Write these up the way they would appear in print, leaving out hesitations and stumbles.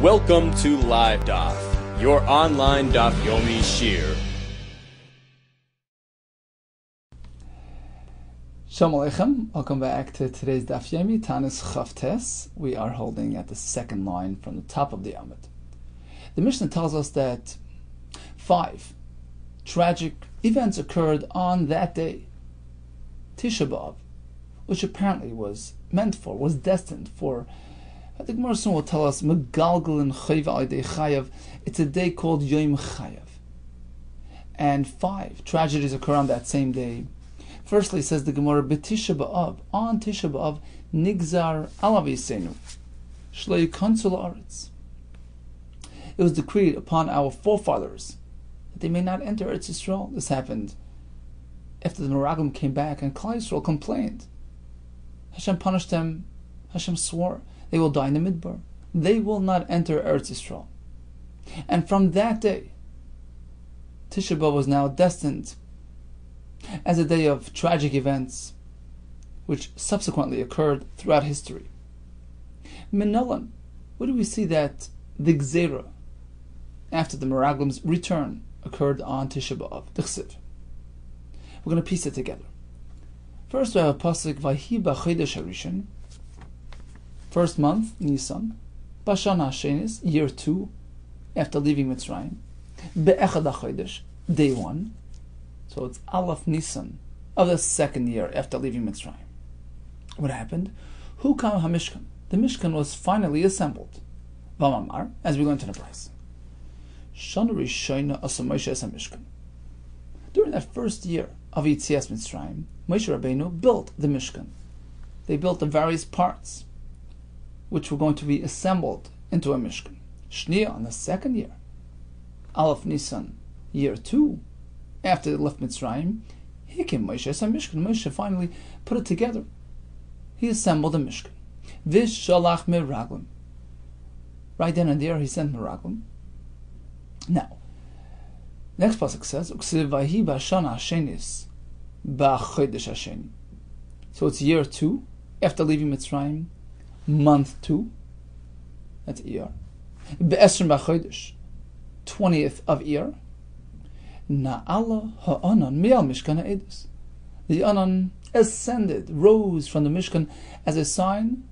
Welcome to Live Daf, your online Daf Yomi Shir. Shalom Aleichem. Welcome back to today's Daf Yomi, Taanis Chavtes. We are holding at the second line from the top of the Amud. The Mishnah tells us that 5 tragic events occurred on that day, Tisha B'Av, which apparently was destined for. The Gemara soon will tell us, Megalgal Chayv Alidei Chayav. It's a day called Yom Chayav. And 5 tragedies occur on that same day. Firstly, says the Gemara, B'Tisha B'Av, on Tisha B'Av, Nigzar Alav Yisenu, Shlo Yikonsu La'aretz. It was decreed upon our forefathers that they may not enter Eretz Yisrael. This happened after the Meraglim came back and Klal Yisrael complained. Hashem punished them. Hashem swore they will die in the Midbar. They will not enter Eretz Yisrael. And from that day, Tisha B'Av was now destined as a day of tragic events which subsequently occurred throughout history. Minolan, where do we see that the Gzeira, after the Meraglim's return, occurred on Tisha B'Av? D'chsiv. We're going to piece it together. First we have a pasuk, Vayhi b'chodesh harishon, first month, Nisan, Bashana Hashenis, year 2, after leaving Mitzrayim, Be'echad HaChodesh, day 1, so it's Aleph Nisan of the second year after leaving Mitzrayim. What happened? Hukam HaMishkan, the Mishkan was finally assembled. V'amamar, as we go into the price. Shana Rishayna Asa Moshe Es HaMishkan. During that first year of Yetzias Mitzrayim, Moshe Rabbeinu built the Mishkan. They built the various parts which were going to be assembled into a Mishkan. Shnia, on the second year, Aleph Nisan, year 2, after they left Mitzrayim, Hikim Moshe Es HaMishkan. Moshe finally put it together. He assembled a Mishkan. Vish Shalach Meraglim. Right then and there, he sent Meraglim. Now, next pasuk says, Uksiv Vayhi b'Shana Hashenis b'Chodesh Hasheni. So it's year 2 after leaving Mitzrayim, month 2. That's Iyar. Be'esrim b'Chodesh, 20th of Iyar. Na'ala ha'anan mi'al Mishkan ha'edus. The Anan ascended, rose from the Mishkan as a sign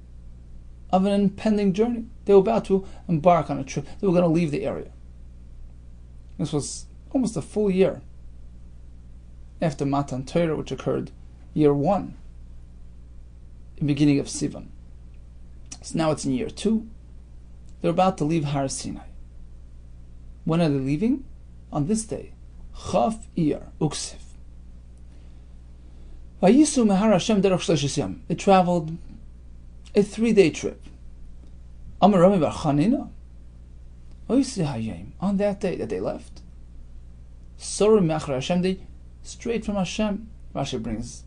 of an impending journey. They were about to embark on a trip. They were going to leave the area. This was almost a full year after Matan Torah, which occurred year 1, the beginning of Sivan. So now it's in year 2. They're about to leave Har Sinai. When are they leaving? On this day, Chaf Iyar Uksiv. Vayisu mehar Hashem derech shloshis yom. They traveled a 3-day trip. Amar Rami bar Chanina. On that day that they left, Sorim Mechar Hashem, they straight from Hashem. Rashi brings,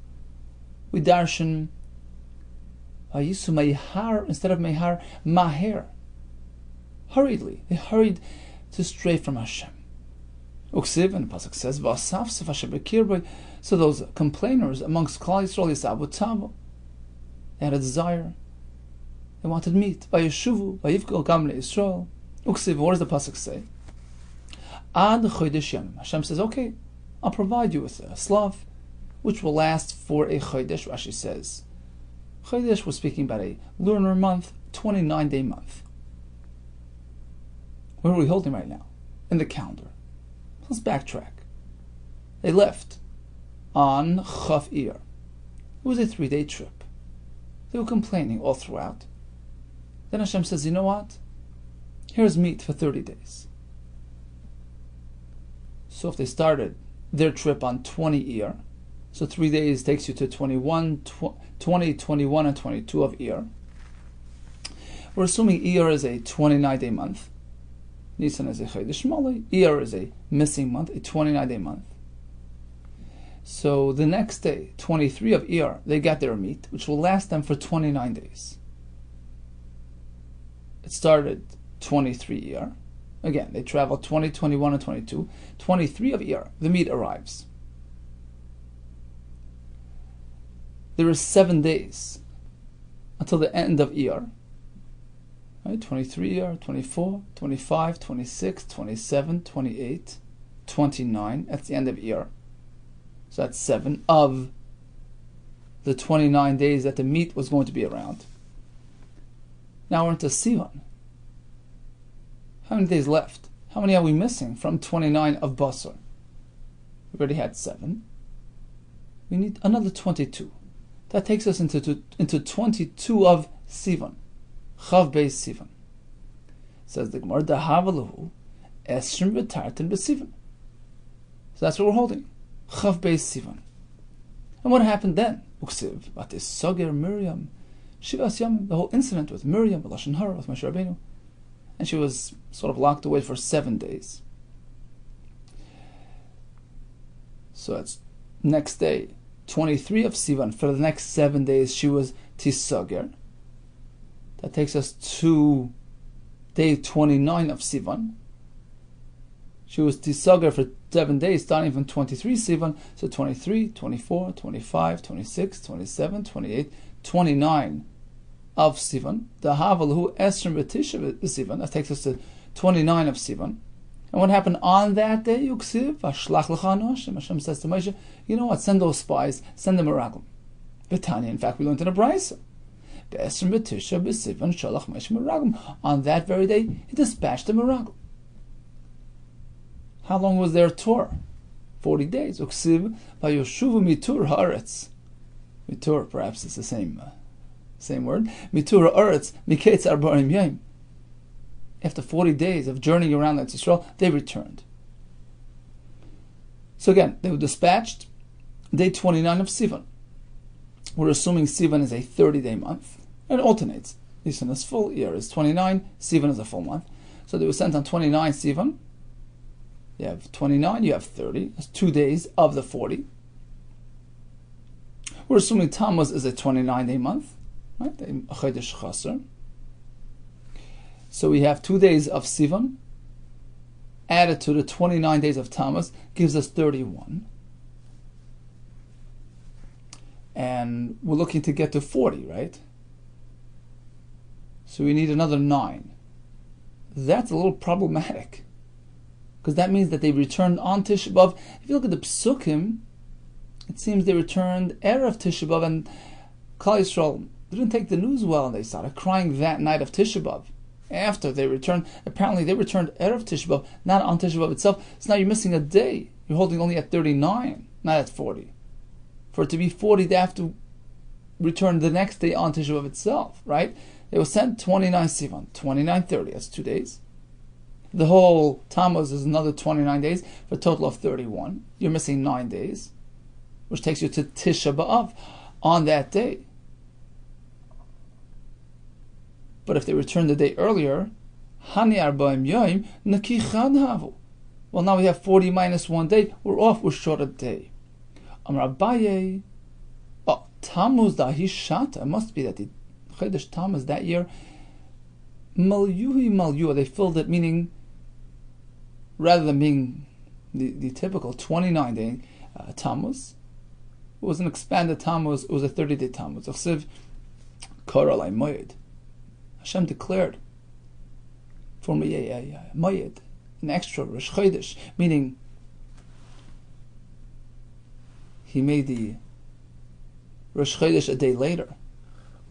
we darshan Vayisu Mehar instead of Mehar, Maher. Hurriedly, they hurried to stray from Hashem. Uksiv, and the pasuk says, V'asafsef Hashem b'kirbei. So those complainers amongst Klal Yisrael Yisabu Tavo, they had a desire. They wanted meat. Vayeshuvu, Vayivkol Gam leYisrael. Uksiv, what does the pasuk say? Ad chodesh yamim. Hashem says, okay, I'll provide you with a slav, which will last for a chodesh. Rashi says, chodesh was speaking about a lunar month, 29-day month. Where are we holding right now? In the calendar. Let's backtrack. They left on Chaf Iyar. It was a 3-day trip. They were complaining all throughout. Then Hashem says, you know what? Here's meat for 30 days. So if they started their trip on 20 Iyar, so 3 days takes you to 20, 21, and 22 of Iyar. We're assuming Iyar is a 29-day month. Nisan is a Chodesh Mali. Iyar is a missing month, a 29-day month. So the next day, 23 of Iyar, they got their meat, which will last them for 29 days. It started 23 Iyar. Again, they travel 20, 21, and 22. 23 of Iyar, the meat arrives. There is 7 days until the end of Iyar. Right? 23 or 24, 25, 26, 27, 28, 29. That's the end of Iyar. So that's 7 of the 29 days that the meat was going to be around. Now we're into Sivan. How many days left? How many are we missing from 29 of Basar? We already had 7. We need another 22. That takes us into 22 of Sivan. Chav Beis Sivan. Says the Gemara, Dahavalahu Esrim V'Tartin B'Sivan. So that's what we're holding. Chav Beis Sivan. And what happened then? Uksiv, Batis Sager Miriam, Shivas Yam, the whole incident with Miriam, Lashon Hara, with Moshe Rabbeinu. And she was sort of locked away for 7 days. So that's next day, 23 of Sivan. For the next 7 days, she was Tisager. That takes us to day 29 of Sivan. She was Tisager for 7 days, starting from 23 Sivan. So 23, 24, 25, 26, 27, 28, 29 of Sivan. The Havalahu Esrim B'Tisha Sivan. That takes us to 29 of Sivan. And what happened on that day? Yuksiv, Vashlach L'cha Hashem. Hashem says to Moshe, you know what? Send those spies. Send them a raglim. B'Tanya, in fact, we learned in a brayso. Be'esrim B'Tisha B'Sivan Shalach Moshe Meraglim. On that very day, he dispatched the meraglim. How long was their tour? 40 days. Uksiv, Vayoshuvu Mitur Haaretz. Mitur, perhaps it's the same word. Mitur Haaretz, Miketz Arbaim Yom. After 40 days of journeying around Israel, they returned. So again, they were dispatched day 29 of Sivan. We're assuming Sivan is a 30-day month. It alternates. Nisan is full, Iyar is 29, Sivan is a full month. So they were sent on 29 Sivan. You have 29, you have 30. That's 2 days of the 40. We're assuming Tammuz is a 29-day month. Right? Chodesh Chasar. So we have 2 days of Sivan added to the 29 days of Tammuz gives us 31. And we're looking to get to 40, right? So we need another 9. That's a little problematic, because that means that they returned on Tisha B'Av. If you look at the Psukim, it seems they returned Erev Tisha B'Av, and Klal Yisrael didn't take the news well, and they started crying that night of Tisha B'Av. After they returned, apparently they returned Erev Tisha B'Av, not on Tisha B'Av itself. So now you're missing a day. You're holding only at 39, not at 40. For it to be 40, they have to return the next day on Tisha B'Av itself, right? They were sent 29 Sivan, 29:30. That's 2 days. The whole Tammuz is another 29 days for a total of 31. You're missing 9 days, which takes you to Tisha B'Av on that day. But if they return the day earlier, Hani Arbaim Yom Naki Chad Havu. Well, now we have 40 minus 1 day. We're off. We're short a day. Amar Abaye. Oh, Tammuz Dahi Shata. It must be that the Chodesh Tammuz that year, Malyuhi Malyuah. They filled it, meaning rather than being the typical 29-day Tammuz, it was an expanded Tammuz. It was a 30-day Tammuz. Achsiv Koralai Moed. Hashem declared for me Moed, an extra Rosh Chodesh, meaning he made the Rosh Chodesh a day later.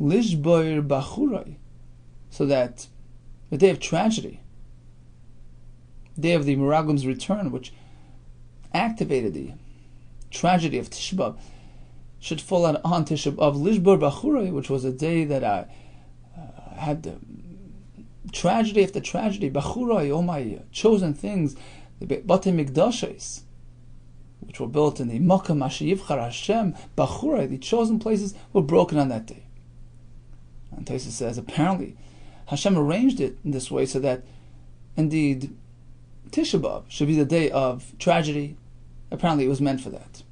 Lishboir Bachurai, so that the day of tragedy, day of the Meraglim's return, which activated the tragedy of Tisha B'Av, should fall on Tisha B'Av. Lishboir Bachurai, which was a day that had tragedy after tragedy. Bachurai, all my chosen things, the Batei Mikdashes, which were built in the Makkah Mashiyivchar Hashem, Bachurai, the chosen places, were broken on that day. And Taisa says, apparently, Hashem arranged it in this way so that, indeed, Tisha B'Av should be the day of tragedy. Apparently, it was meant for that.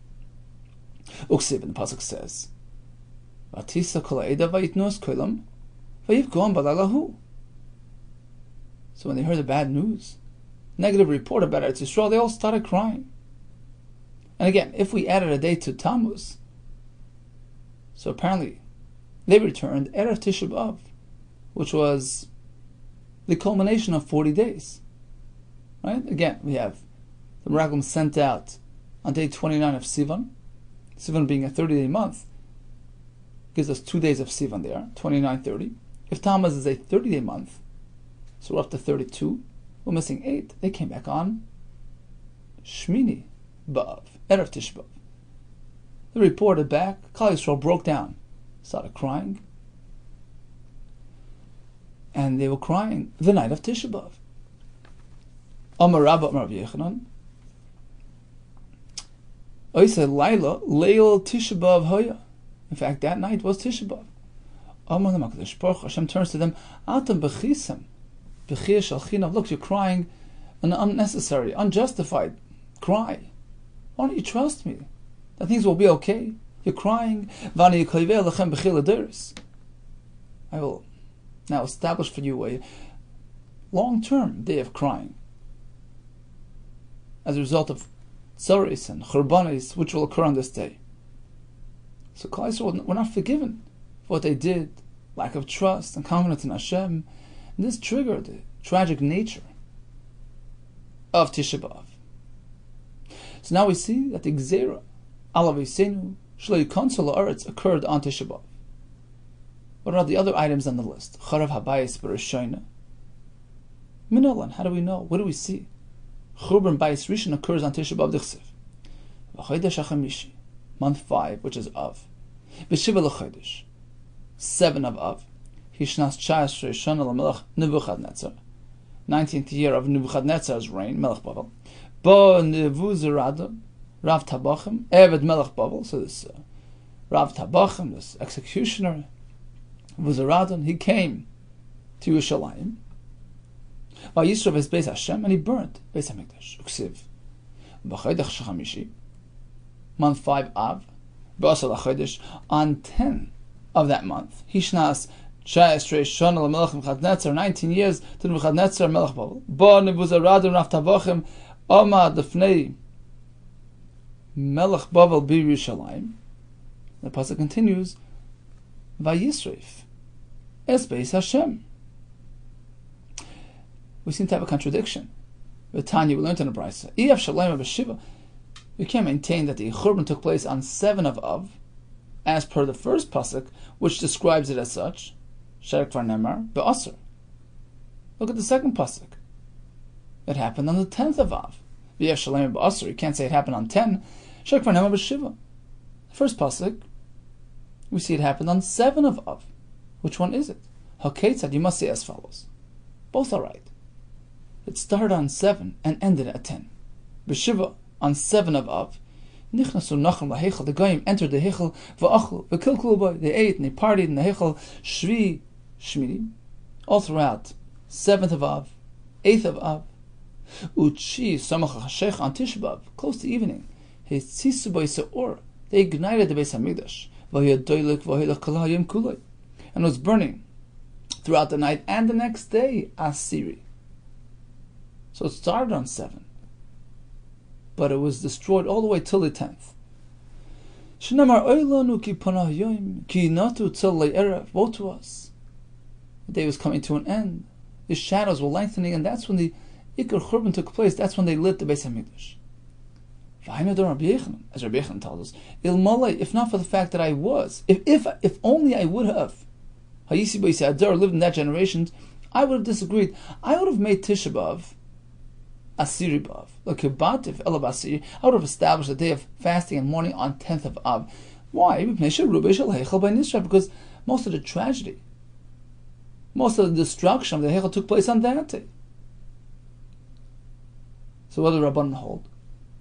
Uksiv, and the pasuk says, "Vatisa kol ha'eda vayitnos kolam, vayivkom balalahu." So when they heard the bad news, negative report about Eretz Yisrael, they all started crying. And again, if we added a day to Tammuz, so apparently they returned Erev Tisha B'Av, which was the culmination of 40 days. Right? Again, we have the Meraglim sent out on day 29 of Sivan. Sivan being a 30-day month gives us 2 days of Sivan there, 29, 30. If Tammuz is a 30-day month, so we're up to 32, we're missing 8. They came back on Shmini B'Av, Erev Tisha B'Av. They reported back, Klal Yisrael broke down, started crying, and they were crying the night of Tisha B'Av. Amar Rabba Amar Rabbi Yehuda, Oisei Laila Leil Tisha B'Av Hoya. In fact, that night was Tisha B'Av. Amar L'Makadosh Baruch Hu, Hashem turns to them, Atam B'chisem, B'chir Shalchina. Look, you're crying an unnecessary, unjustified cry. Why don't you trust me that things will be okay? You're crying. Vani Yikayveh Lechem B'chir L'Deris. I will now establish for you a long-term day of crying as a result of tzaris and churbanis which will occur on this day. So Klal Yisrael were not forgiven for what they did, lack of trust and confidence in Hashem, and this triggered the tragic nature of Tisha B'Av. So now we see that the Gzeira Alav Yisenu Shlo Yikansel La'aretz occurred on Tisha B'Av. What are the other items on the list? Charav Habayis B'Rishayna. Minolan, how do we know? What do we see? Churban Bayis Rishon occurs on Tisha B'Av Dichsev. V'chodesh HaChamishi, month 5, which is Av. V'shiva l'chodesh, 7 of Av. Hishnas Chayas Shana l'Melech Nebuchadnezzar, 19th year of Nebuchadnezzar's reign, Melech Bavel. Bo Nevuzaradon, Rav Tabachim, Eved Melech Bavel. So this Rav Tabachim, this executioner, Vuzaradon, he came to Yerushalayim. Vayisrav his Beis Hashem, and he burnt Beis Hamikdash. Uksiv. B'chodesh HaChamishi, month 5 Av, B'asar l'chodesh, on 10 of that month, Hishnas Chayas Shana l'Melech Nebuchadnezzar, 19 years to Nebuchadnezzar Melech Bavel. Bo Nebuzaradon Rav Tabachim, Oma Defnei Melech Bavel B'Yerushalayim. The pasuk continues, Vayisrif es Beis Hashem. We seem to have a contradiction. With Tanya, we learned in the Brisa, Iyaf Shalayim B'Shiva. We can't maintain that the Churban took place on 7 of Av, as per the first pasuk, which describes it as such. Sherek Kvar Nemar B'Asar. Look at the second pasuk. It happened on the 10th of Av. Iyaf Shalayim B'Asar. You can't say it happened on 10. Sherek Kvar Nemar B'Shiva. The first pasuk, we see it happened on 7 of Av. Which one is it? Haketzad, you must say as follows. Both are right. It started on 7 and ended at 10. B'Shiva, on 7 of Av, Nichnasu Nachem LaHeichel, the Goyim entered the Heichel, V'achlu, V'kilkulu Boy, they ate and they partied in the Heichel, Shvi, Shmini, all throughout 7th of Av, 8th of Av, Uchi, Samach HaShech, on Tisha B'Av, close to evening, His Tzisu Boy Se'or, they ignited the Beis HaMikdash, V'hiyad Doilik, V'hiyad Kala Yom Kuloi, and was burning throughout the night and the next day, Asiri. So it started on 7, but it was destroyed all the way till the 10th. Woe to us. The day was coming to an end. The shadows were lengthening, and that's when the Ikar Churban took place. That's when they lit the Beis HaMikdash. As Rabbi Yehuda tells us, if not for the fact that I was, if only I would have, lived in that generation, I would have disagreed. I would have made Tisha B'Av Asiri B'Av. I would have established a day of fasting and mourning on 10th of Av. Why? Because most of the tragedy, most of the destruction of the Heichel took place on that day. So what do the Rabbanan hold?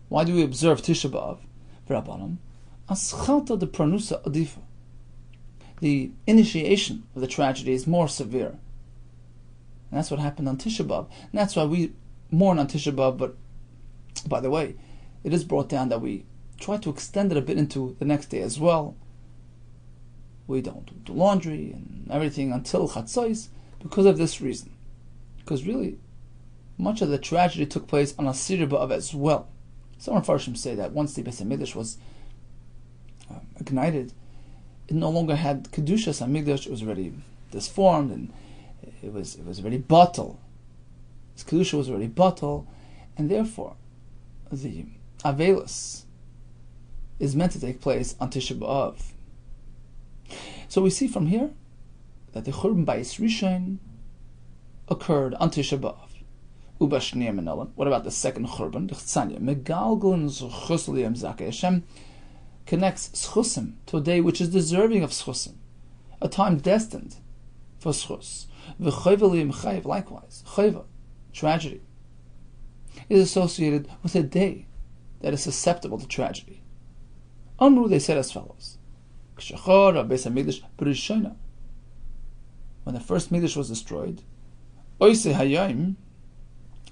Why do we observe Tisha B'Av? Rabbanan, Aschalta de Pranusa Adifa. The initiation of the tragedy is more severe. And that's what happened on Tisha B'Av. And that's why we mourn on Tisha B'Av, but by the way, it is brought down that we try to extend it a bit into the next day as well. We don't do laundry and everything until Chatzos because of this reason. Because really, much of the tragedy took place on Asiri B'Av as well. Some Farshim say that once the Beis HaMikdash was ignited, it no longer had Kedushas HaMikdash, it was already disformed, and It was already bottle. His kedusha was already bottle, and therefore the Avelus is meant to take place on Tisha B'Av. So we see from here that the Churban Bayis Rishon occurred on Tisha B'Av. Ubashniya Menolan. What about the second Churban? The Chtzanya. Megalgun Zchus Liyam Zakei. Hashem connects Schusim to a day which is deserving of Schusim, a time destined for Schus. V'chayva Liyam Chayiv. Likewise, Chayva, tragedy, is associated with a day that is susceptible to tragedy. Amru, they said as follows: when the first Mikdash was destroyed, Oise Hayayim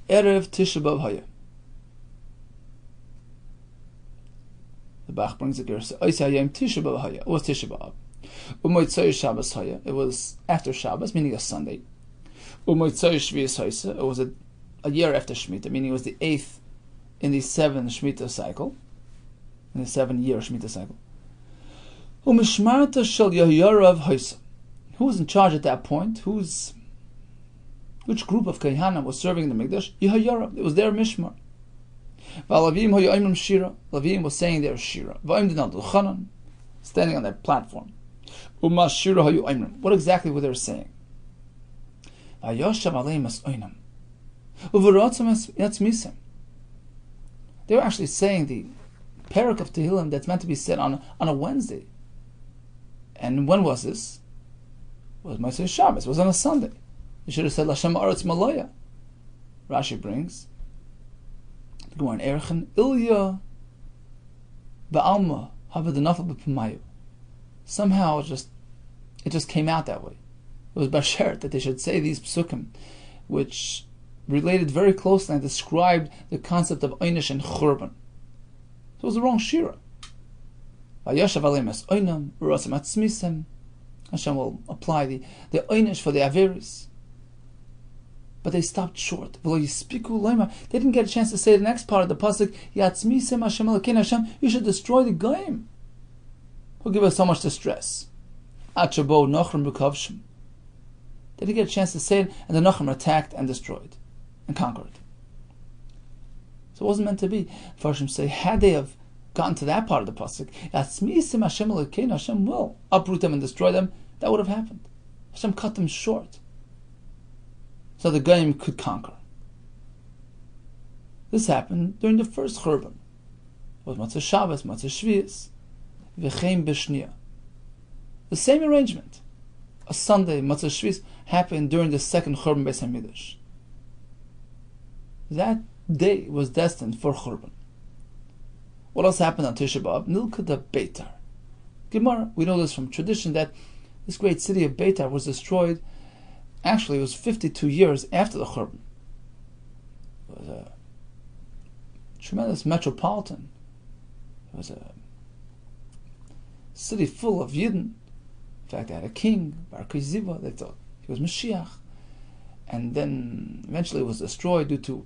Erev Tisha B'Av Haya. The Bach brings a gerse. Oise Hayayim Tisha B'Av Haya. It was Tisha B'Av. Umoitzay Shabbos Haya. It was after Shabbos, meaning a Sunday. Umoitzay Shvius Hayse. It was a year after Shemitah, meaning it was the 8th in the 7th Shemitah cycle, in the 7-year Shemitah cycle. Umishmarta shel Yehoyarav Hayse. Who was in charge at that point? Which group of Kehanim was serving in the Mikdash? Yehoyarav. It was their Mishmar. V'alavim hoyoimrim Shira. Lavim was saying their Shira. V'aim dinal dulchanan, standing on that platform. Umas Shira hoyoimrim. What exactly were they saying? V'ayoshav aleim as oinam. U'v'rotzam yatzmisem. They were actually saying the parak of Tehillim that's meant to be said on a Wednesday. And when was this? It was Motzei Shabbos. It was on a Sunday. You should have said Lashem Aretz Malaya. Rashi brings the Gemara in Erechen Ilya Ba'alma Havadanafa B'Pamayu. Somehow it just came out that way. It was Bashert that they should say these psukim, which related very closely and described the concept of Einish and Churban. So it was the wrong Shira. Vayashav aleim es oinam v'rotzam atzmisem. Hashem will apply the Einish for the Averis. But they stopped short. They didn't get a chance to say the next part of the pasuk. Yatzmisem Hashem Elokeinu. Hashem, you should destroy the goyim who give us so much distress. Achabo Nochrim B'Kavshim. They didn't get a chance to say it, and the Nochrim attacked and destroyed and conquered. So it wasn't meant to be. Farshim say, had they have gotten to that part of the pasuk, Yatzmisem Hashem Elokeinu, Hashem will uproot them and destroy them, that would have happened. Hashem cut them short, so the Goyim could conquer. This happened during the first Churban. It was Motzei Shabbos, Motzei Shvius, V'chein B'Shniya. The same arrangement. A Sunday, Motzei Shvius, happened during the second Churban Beis HaMikdash. That day was destined for Churban. What else happened on Tisha B'Av? Nilkada Beitar. Gemara, we know this from tradition that this great city of Beitar was destroyed. Actually, it was 52 years after the Churban. It was a tremendous metropolitan. It was a city full of Yidden. In fact, they had a king, Bar Kiziva. They thought he was Mashiach. And then eventually it was destroyed due to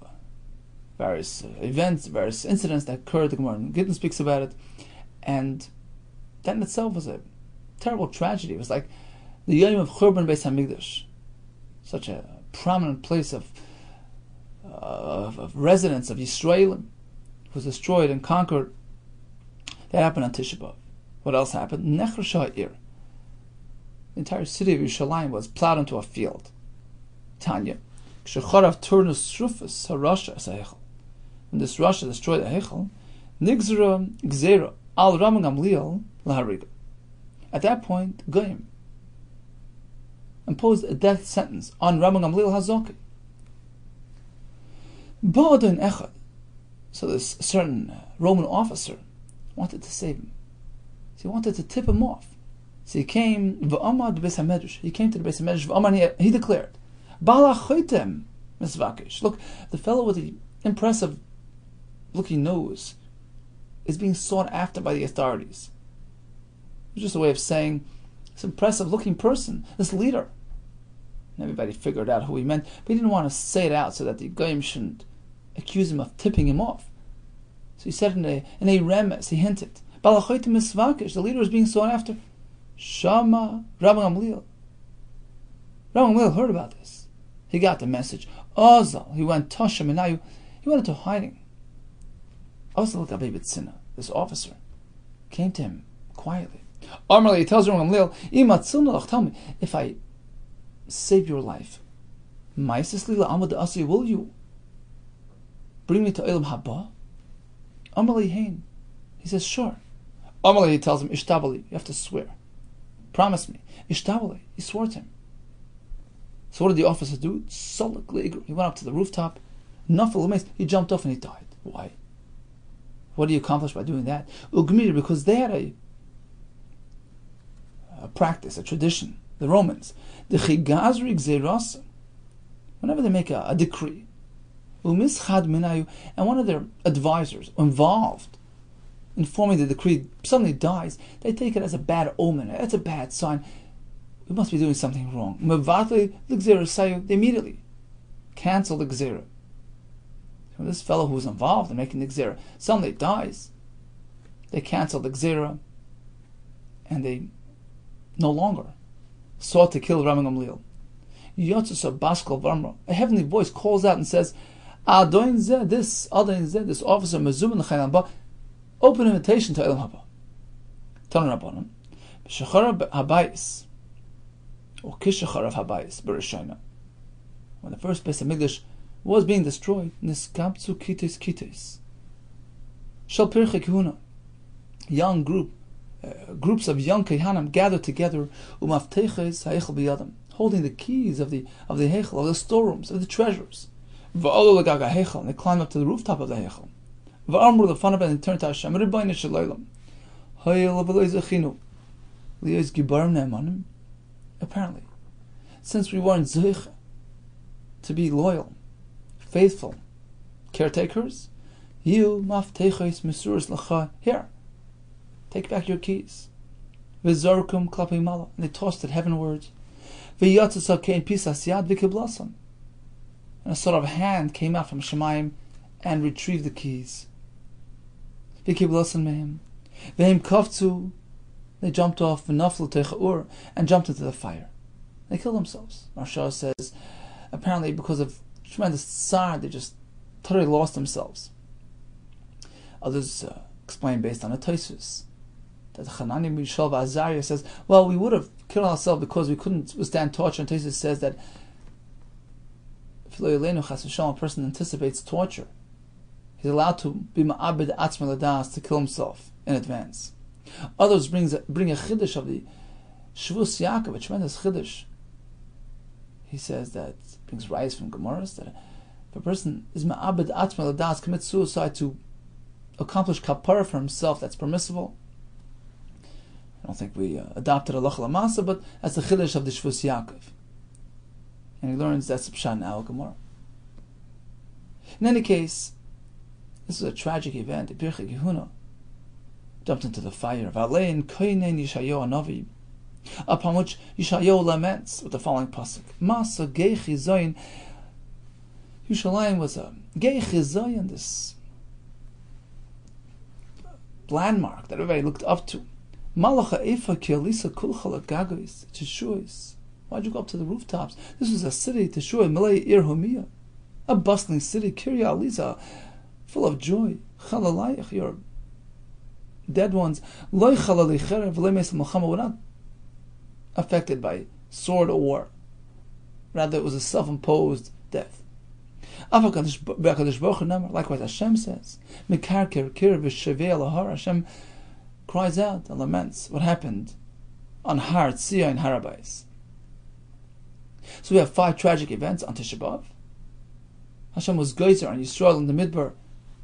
various events, various incidents that occurred. The Gemara in Gittin speaks about it. And that in itself was a terrible tragedy. It was like the Yom of Churban Beis HaMikdash. Such a prominent place of residence of Yisraelim was destroyed and conquered. That happened on Tisha B'Av. What else happened? Nechra Sha'ir. The entire city of Yerushalayim was plowed into a field. Tanya. K'shecharav turnus shrufus harasha sa'hechel. When this Rasha destroyed the Hechel, Nigzera Gzera al Rama Gamliel lahariga. At that point, Goyim imposed a death sentence on Rama Gamliel Hazoki. Ba'adon Echad. So this certain Roman officer wanted to save him. So he wanted to tip him off. So he came v'amad Beis HaMedrash. He came to the Beis HaMedrash v'amad. He declared, Bala choitem misvakish. Look, the fellow with the impressive looking nose is being sought after by the authorities. It was just a way of saying, this impressive looking person, this leader. And everybody figured out who he meant, but he didn't want to say it out so that the Goyim shouldn't accuse him of tipping him off. So he said in a remes, he hinted, Balachoyte misvakish, the leader is being sought after. Shama Rabbi Gamliel. Rabbi Gamliel heard about this. He got the message. Ozal, he went Tashem, and now he went into hiding. Ozal Gabi this officer, came to him quietly. Armally, he tells Rabbi Gamliel, tell me, if I save your life, will you bring me to Olam Haba? Armally, he says, sure. Armally, he tells him, Ishtabali, you have to swear. Promise me. Ishtabali, he swore to him. So what did the officer do? He went up to the rooftop, he jumped off and he died. Why? What do you accomplish by doing that? Ugmir, because they had a practice, a tradition, the Romans. The Chigazri Gzeirasa, whenever they make a decree, Umischad Minayu, and one of their advisors involved in forming the decree suddenly dies, they take it as a bad omen. That's a bad sign. We must be doing something wrong. They immediately cancel the Gzeira. So this fellow who was involved in making the Gzeira suddenly dies. They cancel the Gzeira and they no longer sought to kill Rabbi Gamliel. A heavenly voice calls out and says, this officer, open invitation to Olam Haba. Tanan Rabbanan, B'shachar habayis, or kishachar of habayis, b'rishayna. When the first Beis HaMikdash was being destroyed, niskabtzu kites. Shel pirchei kehuna, young groups of young kehanim gathered together, umafteiches ha'echel b'yadam, holding the keys of the heichel, of the storerooms, of the treasures. V'olu l'gag ha'heichel, and they climbed up to the rooftop of the heichel. V'amru l'fanav, and they turned to Hashem, Rebbeinu Shalom, ha'yel v'lo zechinu, li'oz gibarim ne'emanim. Apparently, since we weren't zeicha to be loyal, faithful caretakers, you mafteiches mesuras l'cha, here, take back your keys. V'zorkum klapi mala, and they tossed it heavenwards. V'yatzasa kein pisas yad v'kiblasam, and a sort of hand came out from Shemayim and retrieved the keys. V'kiblasam mehem, v'hem kaftu, they jumped off v'naflu techa'ur, and jumped into the fire. They killed themselves. Marsha says, apparently because of tremendous tsar, they just totally lost themselves. Others explain based on a Taisus that Hanani Mishal Azariah says, well, we would have killed ourselves because we couldn't withstand torture. And Taisus says that if a person anticipates torture, he's allowed to be ma'abed atzma ladas, to kill himself in advance. Others bring a chiddush of the Shvus Yaakov, a tremendous chiddush. He says that, brings rise from Gemaras, that if a person is ma'abed atzma ladas, commits suicide to accomplish kapara for himself, that's permissible. I don't think we adopted halacha l'masa, but that's the chiddush of the Shvus Yaakov. And he learns that's Pshat in Al Gemara. In any case, this is a tragic event. The Pirchei Kehuna jumped into the fire. V'alein koinen Yishayahu Hanavi, upon which Yishayahu laments with the following pasuk: Masa gei chizayin. Yerushalayim was a gei chizayin, this landmark that everybody looked up to. Malacha efa ki alisa kulcha lagagois teshuos. Why'd you go up to the rooftops? This was a city, Teshuah, Malay Ir Humiyah, a bustling city, Kirya Aliza, full of joy. Chalalayach, your dead ones, Loy Chalalei Cherev, Loy Mesa Muhammad, were not affected by sword or war. Rather, it was a self-imposed death. Likewise, Hashem says, Mikar Kir V'Shevei Alahar, Hashem cries out and laments what happened on Har Tzia in Harabais. So we have 5 tragic events on Tisha B'Av. Hashem was geyser on Yisrael in the Midbar.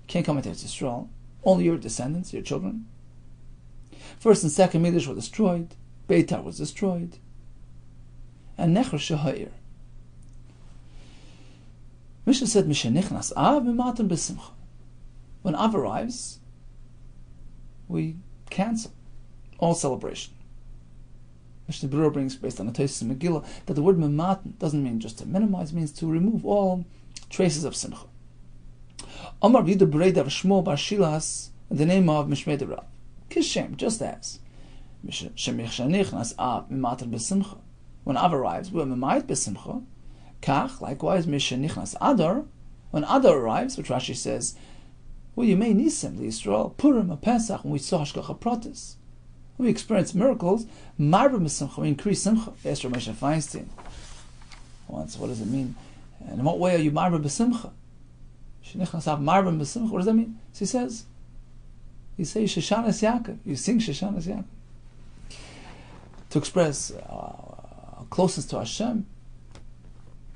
Can't come into Yisrael. Only your descendants, your children. First and second Mikdash were destroyed. Beitar was destroyed. And Necher Sheha'ir. Mishnah said, Mishenichnas Av Mimatan B'Simcha. When Av arrives, we cancel all celebration. Mishnah Berurah brings, based on the Taisus and Megillah, that the word mematan doesn't mean just to minimize, it means to remove all traces of simcha. Amar Yehuda Bereida Shmo Bar Shilas, in the name of Mishmei Rav. Kishem, just as Shemichshanichnas Av Mematan B'Simcha. when Av arrives, we're Memayit B'Simcha. Kach, likewise, Mishen Nichnas Adar, when Adar arrives, which Rashi says, well, you may Nisim, the Yisrael, Purim, a Pesach, when we saw Hashgacha Pratis. When we experience miracles, Marba B'Simcha, we increase Simcha. Asked Moshe Feinstein once, what does it mean? And in what way are you Marba B'Simcha? Shenichnas Av Marba B'Simcha, what does that mean? So he says, you say Shoshanas Yaakov, you sing Shoshanas Yaakov. To express closeness to Hashem,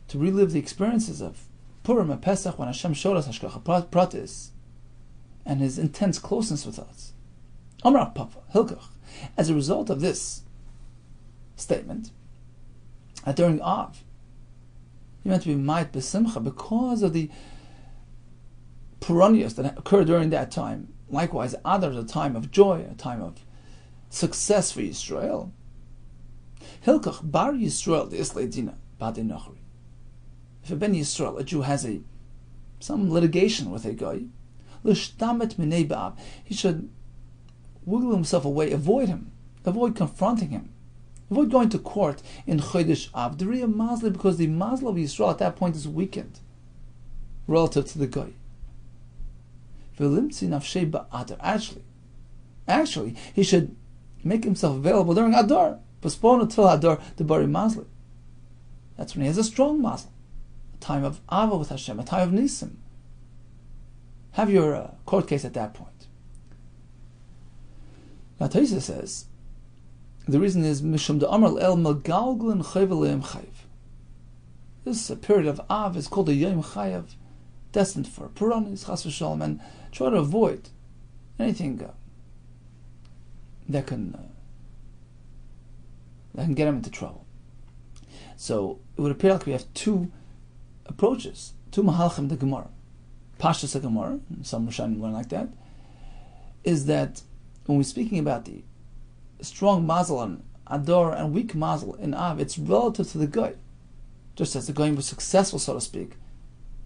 to relive the experiences of Purim and Pesach when Hashem showed us Hashgacha Pratis and His intense closeness with us. Amar Papa Hilkach. As a result of this statement, during Av, you meant to be Ma'it B'Simcha because of the Puranias that occurred during that time. Likewise, Adar is a time of joy, a time of success for Yisrael. Hilkach Bar Yisrael the Islay Dina Badi Nachri. If a Ben Yisrael, a Jew, has some litigation with a guy, l'shtamet minei ba'av, he should wiggle himself away, avoid him, avoid confronting him, avoid going to court in Chodesh Av, the Riyah Mazli, because the Mazla of Yisrael at that point is weakened relative to the guy. Actually, he should make himself available during Adar, postpone until Adar the Bari Mazli. That's when he has a strong Mazli, a time of Ava with Hashem, a time of Nisim. Have your court case at that point. Now Taisa says, the reason is Mishum de Amar El Magalglin Chayv Chayv. This period of Av is called a Yom Chayav, destined for Puranis, Chas v'Shalom, and try to avoid anything that can get him into trouble. So it would appear like we have two approaches, two Mahalchim the Gemara. Pashtus Gemara, some Rishonim learn like that, is that when we're speaking about the strong mazel on Adar and weak mazel in Av, it's relative to the goy. Just as the goyim was successful, so to speak,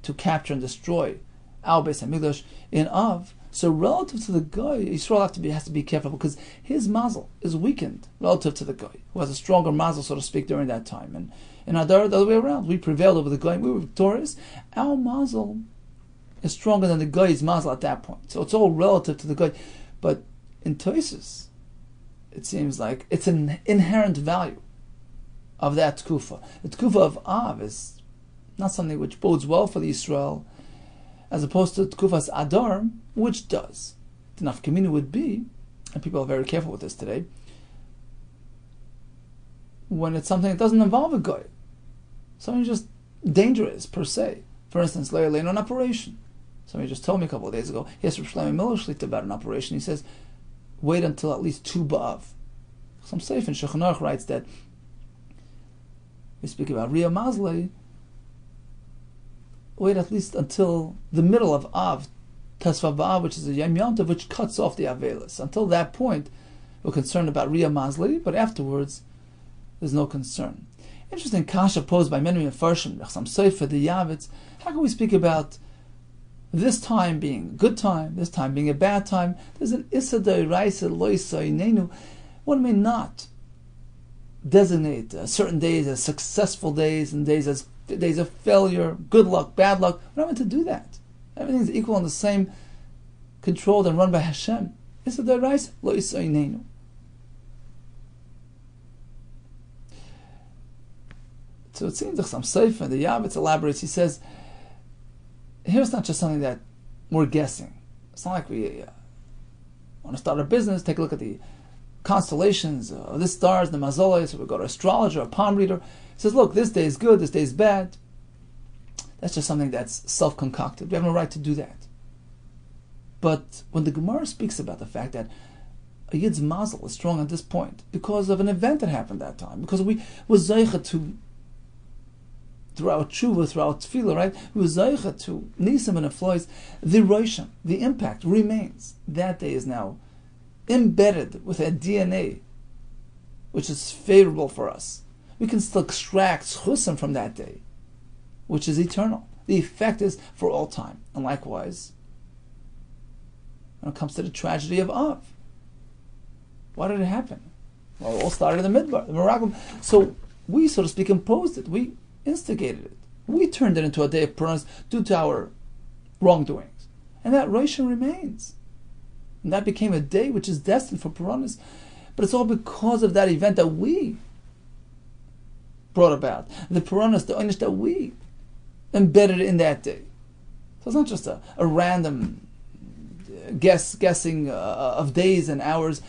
to capture and destroy our Beis Hamikdash in Av, so relative to the goy, Yisrael has to be careful because his mazel is weakened relative to the goy, who has a stronger mazel, so to speak, during that time. And in Adar, the other way around, we prevailed over the goy, we were victorious. Our mazel is stronger than the goy's mazel at that point. So it's all relative to the goy. But in Toisus, it seems like it's an inherent value of that tkufa. The tkufa of Av is not something which bodes well for the Yisrael, as opposed to tkufas Adar, which does. The nafkamina would be, and people are very careful with this today, when it's something that doesn't involve a goy, something just dangerous per se. For instance, Le'alein on operation. Somebody just told me a couple of days ago, yes, Rav Shlomo Miller Shlita about an operation. He says, wait until at least 2 ba'av. Some Seif in Shulchan Aruch writes that we speak about Riyah Mazlei, wait at least until the middle of Av, Tesvav Ba'av, which is a Yom Yontav, which cuts off the Avelis. Until that point, we're concerned about Riyah Mazlei, but afterwards, there's no concern. Interesting kasha posed by many Mefarshim, some Seif the Yavitz. How can we speak about this time being a good time, this time being a bad time? There's an Issa D'Oraisa Loisa Inenu. One may not designate certain days as successful days and days as days of failure, good luck, bad luck. We're not meant to do that. Everything's equal and the same, controlled and run by Hashem. Issa D'Oraisa Loisa Inenu. So it seems like some Seif and the Yavitz elaborates. He says, here's not just something that we're guessing. It's not like we want to start a business, take a look at the constellations, the stars, the mazoles, so we go to an astrologer, a palm reader. He says, look, this day is good, this day is bad. That's just something that's self-concocted. We have no right to do that. But when the Gemara speaks about the fact that a Yid's mazel is strong at this point because of an event that happened that time, because we were zeicha to, through our tshuva, through our tefillah, right? We were zeicha to nisim and aflois, the rosham, the impact remains. That day is now embedded with a DNA which is favorable for us. We can still extract chusim from that day, which is eternal. The effect is for all time. And likewise, when it comes to the tragedy of Av, why did it happen? Well, it all started in the Midbar, the Meraglim. So We, so to speak, imposed it. We instigated it. We turned it into a day of Puranas due to our wrongdoings. And that Rishon remains. And that became a day which is destined for Puranas. But it's all because of that event that we brought about. The Puranas, the Einish that we embedded in that day. So it's not just a random guessing of days and hours,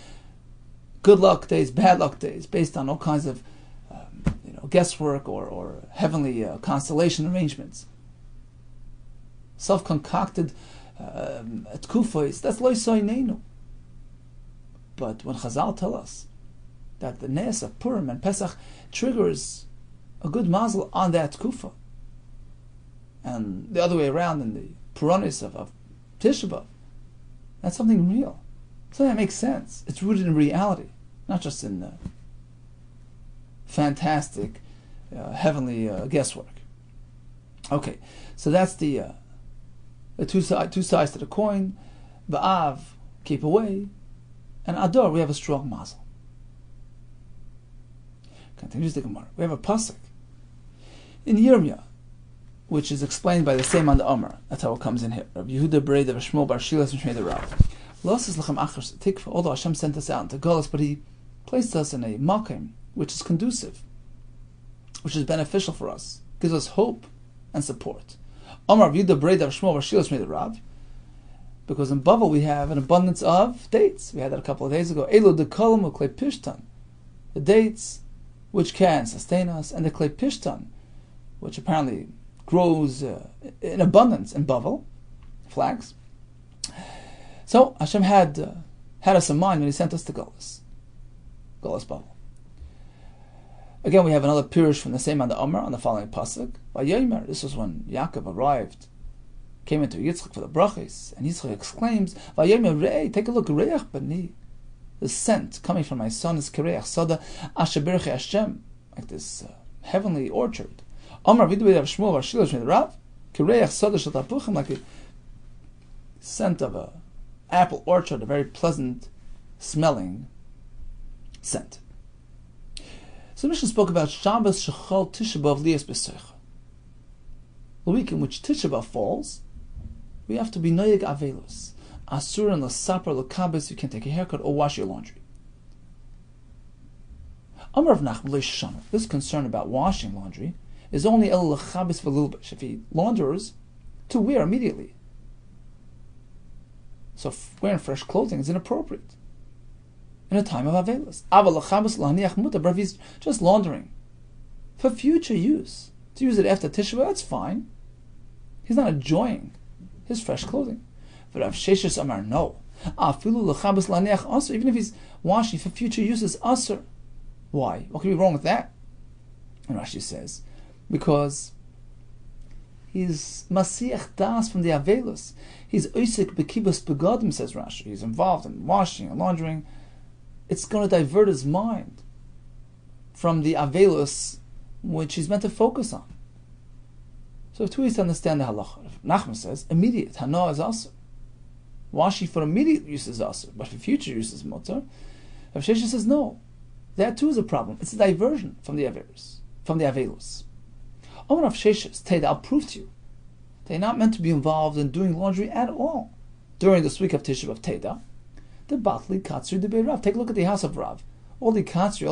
good luck days, bad luck days, based on all kinds of guesswork or heavenly constellation arrangements. Self-concocted tkufos, that's lo soinenu. But when Chazal tell us that the Nes of Purim and Pesach triggers a good mazel on that tkufa, and the other way around in the Puranis of Tisha B'Av, that's something real. Something that makes sense. It's rooted in reality, not just in fantastic, heavenly guesswork. Okay, so that's the two sides to the coin. Ba'av, keep away, and Ador, we have a strong mazel. Continues the Gemara. We have a pasuk in Yirmiyah, which is explained by the same on the Omer. That's how it comes in here. Rabbi Yehuda Kessler, Shmuel Bar Shilas, and Shmei the Rav. Los is lechem achar tikva. Although Hashem sent us out into Golos, but He placed us in a makom which is conducive, which is beneficial for us, gives us hope and support. Omer Rabbi Yehuda Kessler, Shmuel Bar Shilas, Shmei the Rav. Because in Bavel we have an abundance of dates. We had that a couple of days ago. Elo dekolim uklei pishtan, the dates which can sustain us, and the klei pishtan, which apparently grows in abundance in Bavel, flags. So Hashem had us in mind when He sent us to Golos Bavel. Again, we have another pirush from the same on the Omer on the following pasuk. Vayomer, this was when Yaakov arrived, came into Yitzchak for the brachos, and Yitzchak exclaims, Vayomer rei, take a look, reach bani, the scent coming from my son is kireach soda asher birchei Hashem, like this heavenly orchard. Omar Vidu Rav Shmuel Bar Shilas Shmei the Rav, kireach soda shel tapuchim, like a scent of a apple orchard, a very pleasant smelling scent. So the Mishnah spoke about Shabbos Shechol Tisha B'Av Lias B'Seicha. The week in which Tisha B'Av falls, we have to be noyeg avelus. Asur and l'sapar l'kabes, you can't take a haircut or wash your laundry. Amar of Nachman Leishana, this concern about washing laundry is only el l'chabes v'lilbish, if he launders to wear immediately. So wearing fresh clothing is inappropriate in a time of avelus. Aval l'chabes l'haniach mutar, but if he's just laundering for future use, to use it after Tisha B'Av, that's fine. He's not enjoying his fresh clothing. But Rav Sheshes Amar, no. Even if he's washing for future use, is asur. Why? What could be wrong with that? And Rashi says, because he's masiach das from the avelus. He's oisik bekibus begodim, says Rashi. He's involved in washing and laundering. It's going to divert his mind from the avelus which he's meant to focus on. So two ways to understand the halacha. Nachman says, immediate, hana is asur. Washing for immediate use is asur, but for future use is mutar. Rav Sheshes says, no. That too is a problem. It's a diversion from the avelus. Omar Rav Sheshes, Teda, I'll prove to you. They're not meant to be involved in doing laundry at all. During this week of Tisha B'Av Teda, the Batli Katsri de Rav. Take a look at the house of Rav. All the Katsri,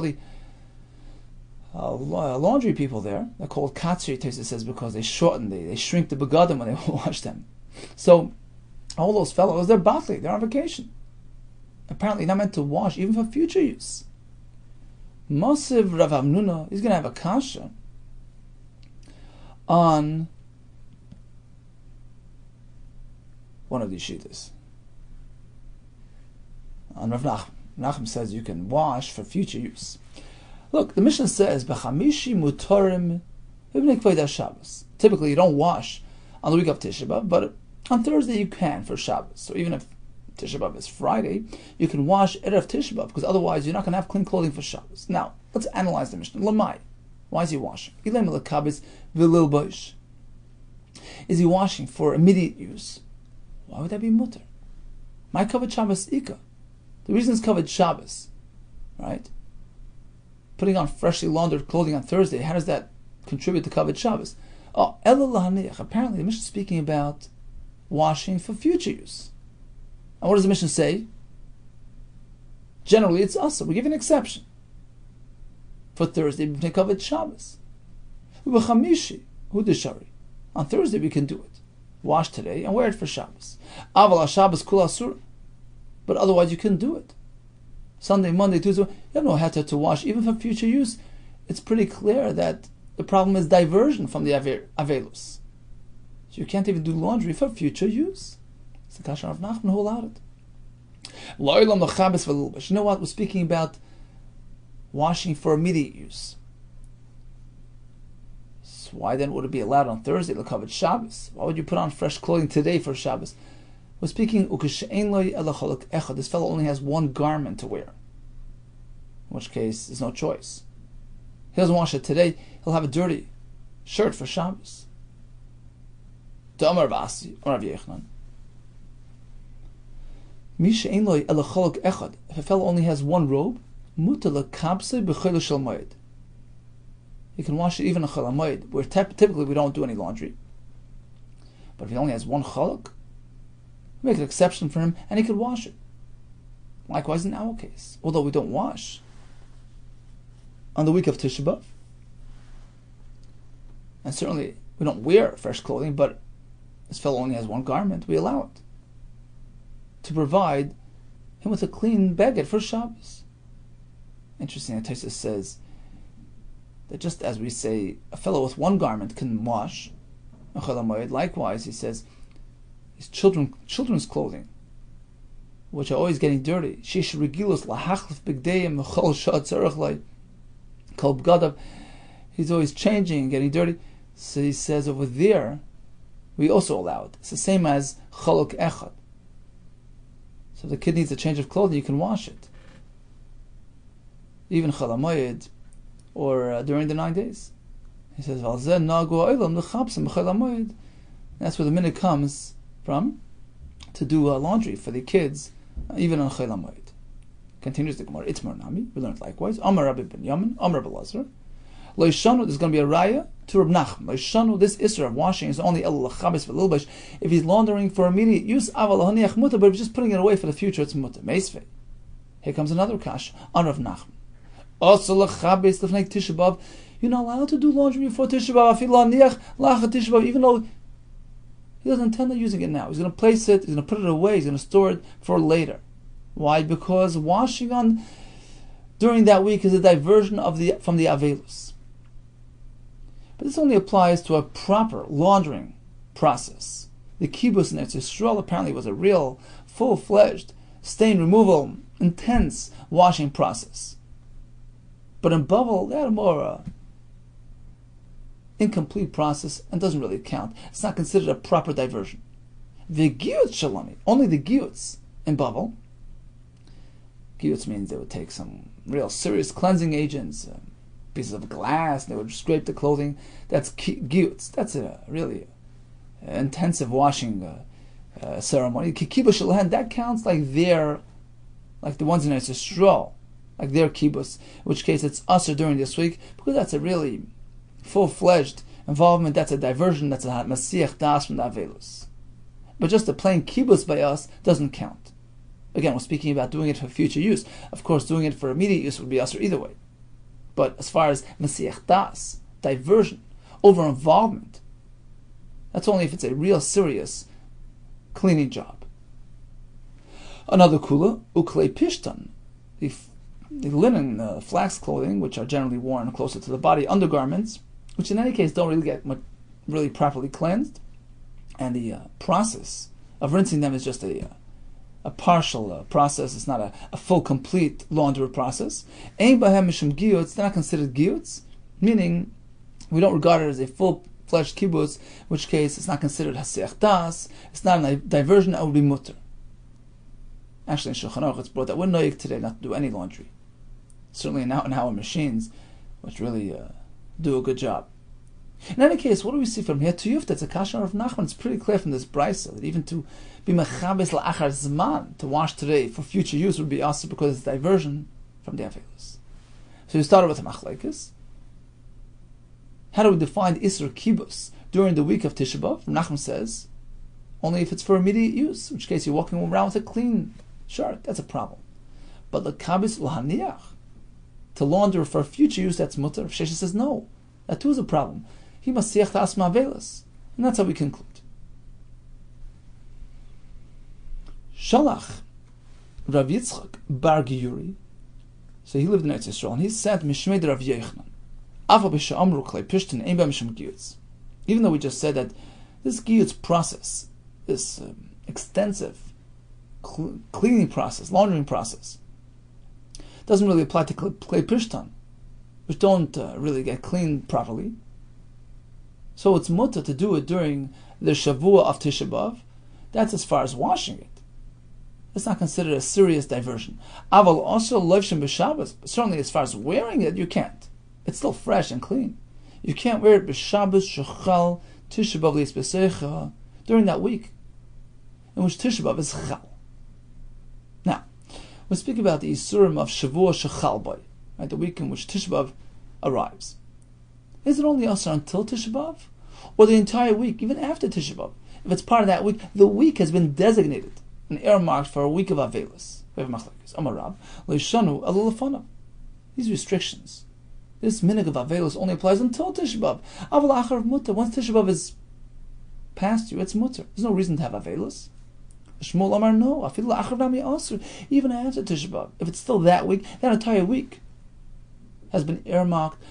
all the laundry people there, they're called Katsri, Tesa says, because they shorten, they shrink the begadim when they wash them. So, all those fellows, they're batli, they're on vacation. Apparently not meant to wash, even for future use. Mosiv Rav Hamnuna, he's going to have a kasha on one of these shittas. On Rav Nachman. Nachman says you can wash for future use. Look, the Mishnah says, B'chamishi mutarim v'bnei kvodah Shabbos. Typically, you don't wash on the week of Tisha B'Av, but on Thursday you can for Shabbos. So even if Tisha B'Av is Friday, you can wash Erev Tisha B'Av, because otherwise you're not going to have clean clothing for Shabbos. Now, let's analyze the Mishnah. Lamai. Why is he washing? Is he washing for immediate use? Why would that be mutter? My covered Shabbos Ika. The reason it's covered Shabbos, right, putting on freshly laundered clothing on Thursday, how does that contribute to Kavod Shabbos? Oh, Ela Lahaniach. Apparently the Mishnah is speaking about washing for future use. And what does the Mishnah say? Generally it's us. We give an exception for Thursday, Kavod Shabbos. Ubechamishi, Hudishari. On Thursday we can do it. Wash today and wear it for Shabbos. Aval Shabbos Kul Asur. But otherwise you couldn't do it. Sunday, Monday, Tuesday, you have no heter to wash, even for future use. It's pretty clear that the problem is diversion from the Avelus. So you can't even do laundry for future use. It's the Kasha of Nachman who allowed it. You know what? We're speaking about washing for immediate use. So why then would it be allowed on Thursday, L'Kavod Shabbos? Why would you put on fresh clothing today for Shabbos? We're speaking, this fellow only has one garment to wear. In which case, there's no choice. He doesn't wash it today, he'll have a dirty shirt for Shabbos. If a fellow only has one robe, he can wash it even on Chol HaMoed, where typically we don't do any laundry. But if he only has one chaluk, we make an exception for him, and he could wash it. Likewise in our case, although we don't wash on the week of Tisha B'Av, and certainly we don't wear fresh clothing, but this fellow only has one garment, we allow it to provide him with a clean beged for Shabbos. Interesting, Taanis says that just as we say a fellow with one garment can wash, likewise he says his children's clothing, which are always getting dirty. He's always changing and getting dirty. So he says over there, we also allow it. It's the same as chaluk echad. So if the kid needs a change of clothing, you can wash it. Even Chol HaMoed, or during the 9 days. He says, that's where the minute comes from to do laundry for the kids, even on Chol HaMoed. Continues the Gemara. Itmar Nami. We learned likewise. Amar Rabbi Ben Yamin. Amar Rabbi Lazar. Loishanu. There's going to be a raya to Reb Nachman. Loishanu. This isra of washing is only el lachabes v'lilbesh. If he's laundering for immediate use, aval lahaniach muta. But if he's just putting it away for the future, it's muta. Meisvei. Here comes another kash on Rav Nachman. Also lachabes lefnei Tisha B'Av. You're not allowed to do laundry before Tisha B'Av. Afil lahaniach lachat Tisha B'Av. Even though he doesn't intend on using it now. He's going to place it, he's going to put it away, he's going to store it for later. Why? Because washing on during that week is a diversion from the Avelus. But this only applies to a proper laundering process. The kibbutz in Eretz Yisrael apparently was a real, full-fledged, stain removal, intense washing process. But in Bavel, they had a more incomplete process and doesn't really count. It's not considered a proper diversion. The giyutz shalani, only the giyutz in Bavel. Giyutz means they would take some real serious cleansing agents, pieces of glass, and they would scrape the clothing. That's giyutz. That's a really intensive washing ceremony. Kibbutz shalahan, that counts like the ones in Eretz Yisrael, like their kibbutz, in which case it's usher during this week, because that's a really full-fledged involvement. That's a diversion. That's a masiach das from the Avelus. But just a plain kibbutz by us doesn't count. Again, we're speaking about doing it for future use. Of course, doing it for immediate use would be usher either way. But as far as masiach das, diversion, over-involvement, that's only if it's a real serious cleaning job. Another kula, uklei pishtan, the linen, flax clothing, which are generally worn closer to the body, undergarments, which in any case don't really get really properly cleansed, and the process of rinsing them is just a partial process. It's not a full, complete laundry process. Ein bahem mishum giyutz, they're not considered giyutz, meaning we don't regard it as a full-fledged kibbutz, in which case it's not considered hasiach das, it's not a diversion, that would be mutter. Actually, in Shulchan Aruch it's brought that we're noyig today not to do any laundry. Certainly in our machines, which really do a good job. In any case, what do we see from here? To Yuf, that's a kasha of Nachman. It's pretty clear from this brisa that even to be mechabes la'achar zman, to wash today for future use, would be also because it's diversion from the Avelus. So So we started with Machlekes. How do we define Isser Kibbutz during the week of Tisha B'Av? Nachman says, only if it's for immediate use, in which case you're walking around with a clean shirt, that's a problem. But the Kabis L'Haniach, to launder for future use, that's mutter. Shesha says no, that too is a problem. He must siach ta'as ma'avelas, and that's how we conclude. Shalach Rav Yitzchak bar Giyuri, so he lived in Eretz Yisrael, and he said Mishmei Rav Yechanan, Afa b'sha amru klei pishtin ein ba mishum giyutz. Even though we just said that this giyutz process, this extensive cleaning process, laundering process, doesn't really apply to klei pishtan, which don't really get cleaned properly. So it's mutter to do it during the Shavua of Tisha B'Av. That's as far as washing it. It's not considered a serious diversion. Aval also loivshem b'Shabbos, but certainly as far as wearing it, you can't. It's still fresh and clean. You can't wear it b'Shabbos shechal Tisha B'Av li'espesecha during that week in which Tisha B'Av is chal. Now, we speak about the Isurim of Shavua shechal boy, right? The week in which Tisha B'Av arrives. Is it only asur until Tisha B'Av, or the entire week, even after Tisha B'Av? If it's part of that week, the week has been designated and earmarked for a week of Avelis. These restrictions, this minhag of Avelis only applies until Tisha B'Av. Once Tisha B'Av is past you, it's mutter. There's no reason to have Avelis. Shmuel Amar no, even after Tisha B'Av, if it's still that week, that entire week has been earmarked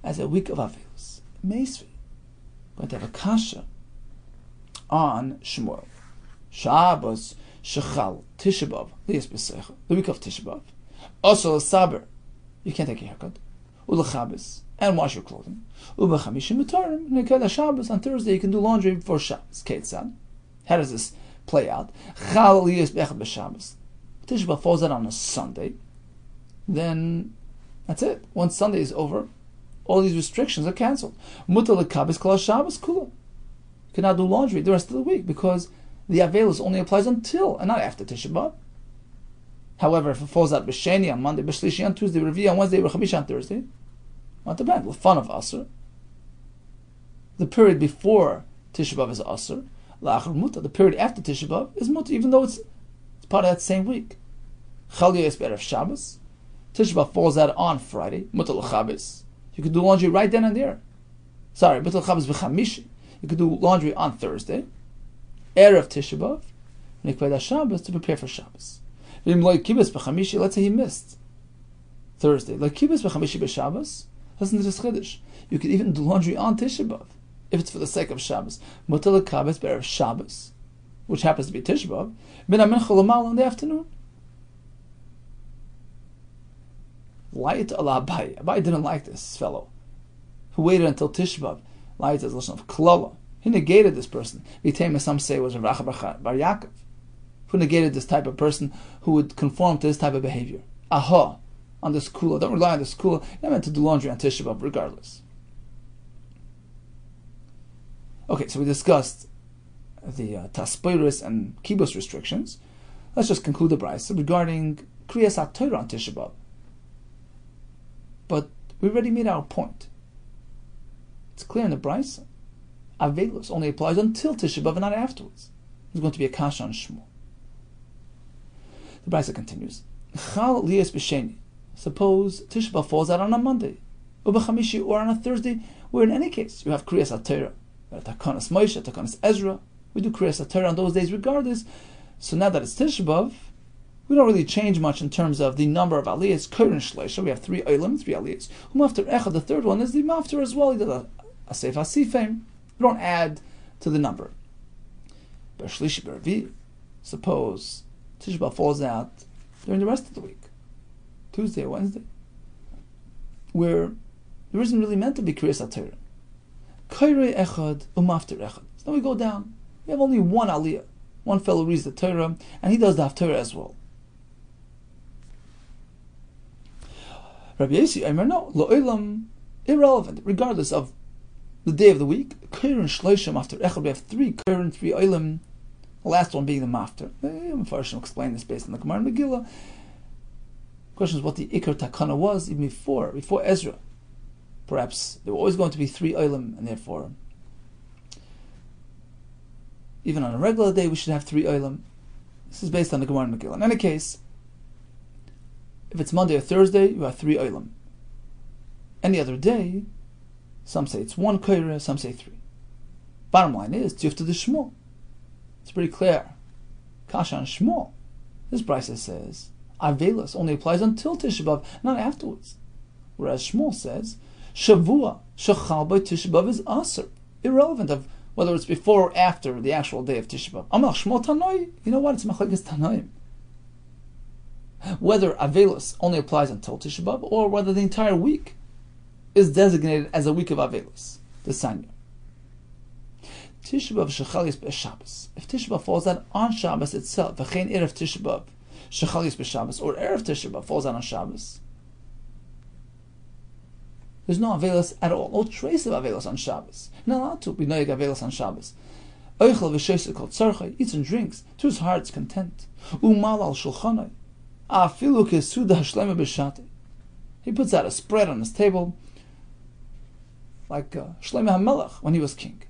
as a week of Avelis. Meisvi, going to have a kasha on Shmuel. Shabbos shechal Tisha B'Av lias b'secha, the week of Tisha B'Av. Also saber, you can't take a haircut. Ulachabes, and wash your clothing. Ubachamishi mutarim, nekada Shabbos, on Thursday you can do laundry before Shabbos. Ketzad. How does this play out? Chal lias b'echad b'Shabbos. Tisha B'Av falls out on a Sunday. Then that's it. Once Sunday is over, all these restrictions are cancelled. Mutar lekabes kol Shabbos kula. You cannot do laundry the rest of the week because the Avelis only applies until and not after Tisha B'Av. However, if it falls out b'Sheni on Monday, b'Shlishi on Tuesday, b'Revi'ah on Wednesday, b'Chamishi on Thursday, not the bad. Fun of asur. The period before Tisha B'Av is asur. La'achar mutar. The period after Tisha B'Av is mutar, even though it's part of that same week. Chal Yos B'erev Shabbos. Tisha B'Av falls out on Friday. Mutar l'Chabes. You can do laundry right then and there. Sorry, mutar l'Chabes b'Chamishi. You can do laundry on Thursday. Erev Tisha B'Av. Nikved Shabbos to prepare for Shabbos. Let's say he missed Thursday. Listen to this chiddush. You can even do laundry on Tisha B'Av if it's for the sake of Shabbos. Mutar l'Kabes b'erev Shabbos, which happens to be Tisha B'Av, min ha-mincha l'mal in the afternoon. Light ala Abai. Abai didn't like this fellow who waited until Tisha B'Av. Light is a lesson of klala. He negated this person. V'tema, some say, was Rav Acha bar Yaakov, who negated this type of person who would conform to this type of behavior. Aha, on this kula. Don't rely on this kula. You're meant to do laundry on Tisha B'Av regardless. Okay, so we discussed the Taspiris and Kibbutz restrictions. Let's just conclude the brayso regarding Kriyas HaTorah on Tisha B'Av. But we already made our point. It's clear in the brayso. Avelos only applies until Tisha B'Av and not afterwards. There's going to be a kasha on Shmuel. The brayso continues. Chal liyas b'sheni. Suppose Tisha B'Av falls out on a Monday, u'b'chamishi, or on a Thursday, where in any case you have Kriyas HaTorah, Taanis Moshe, Taanis Ezra. We do Kriyas HaTorah on those days regardless. So now that it's Tisha B'Av, we don't really change much in terms of the number of aliyahs. Keren Shleisha, we have 3 olim, 3 aliyahs. Mafter Echad, the third one is the Mafter as well. He did a Seif HaSifim. We don't add to the number. B'Shlishi B'Revi, suppose Tisha B'Av falls out during the rest of the week, Tuesday or Wednesday, where there isn't really meant to be Kriyas HaTorah. Kairei Echad u'Mafter Echad. So then we go down. We have only one aliyah. One fellow reads the Torah, and he does the Haftarah as well. Rabbi Yossi, no, lo'olam, irrelevant, regardless of the day of the week. Keren Shloshim after Echad, we have 3 Keren, 3 olim, the last one being the Mafter. Mepharshim explain this based on the Gemara and Megillah. question is what the Ikar Takana was even before Ezra. Perhaps there were always going to be 3 Olam, and therefore, even on a regular day, we should have 3 Olam. This is based on the Gemara and Megillah. In any case, if it's Monday or Thursday, you have 3 Olam. Any other day, some say it's 1 Koira, some say 3. Bottom line is, Tifta the Shmuel. It's pretty clear. Kasha and Shmuel. This Brisa says, Avelis only applies until Tisha B'Av, not afterwards. Whereas Shmuel says, Shavua, Shechal by Tisha B'Av is Aser, irrelevant of whether it's before or after the actual day of Tisha B'Av. Amal Shmuel Tanoi, you know what? It's Machlekes Tanoim. Whether Avelis only applies until Tisha B'Av, or whether the entire week is designated as a week of Avelis, the Sanya. Tisha B'Av Shechalis B'Shabbos. If Tisha B'Av falls out on Shabbos itself, V'chein Erev Tisha B'Av Shechalis B'Shabbos, or Erev Tisha B'Av falls out on Shabbos, there's no Avelis at all, no trace of Avelis on Shabbos. You're not allowed to be noyeg Avelis on Shabbos. Oichel V'Sheisek Kol Tzarchai, eats and drinks to his heart's content. Umal al Shulchanai, Afilu Kesuda Hashlema B'Shatei. He puts out a spread on his table, like Shlomo HaMelech when he was king.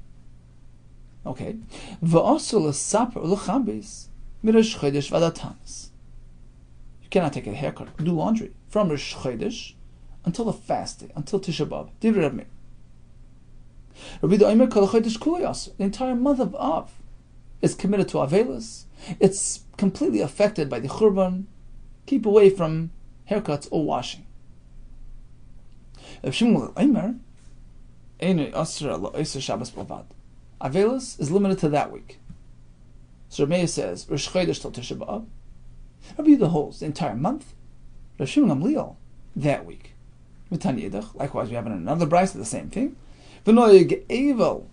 Okay. V'asur l'saper l'chabes mirosh chodesh v'ad Taanis. You cannot take a haircut, do laundry from Rosh Chodesh until the fast day, until Tisha B'Av. Divrei Rabbi Meir. Rabbi Yehuda Omer kol chodesh kulei asur. The entire month of Av is committed to Avelis. It's completely affected by the Churban. Keep away from haircuts or washing. Rabbi Shimon Omer Einei asur ala oser Shabbos b'lavad. Avelis is limited to that week. So Rabbi Meir says Rosh Chodesh till Tisha B'Av. Rabbi Yehuda holds the entire month. Rabbi Shimon Gamliel that week. Likewise, we have in another Brisa the same thing. V'noyeg Evel.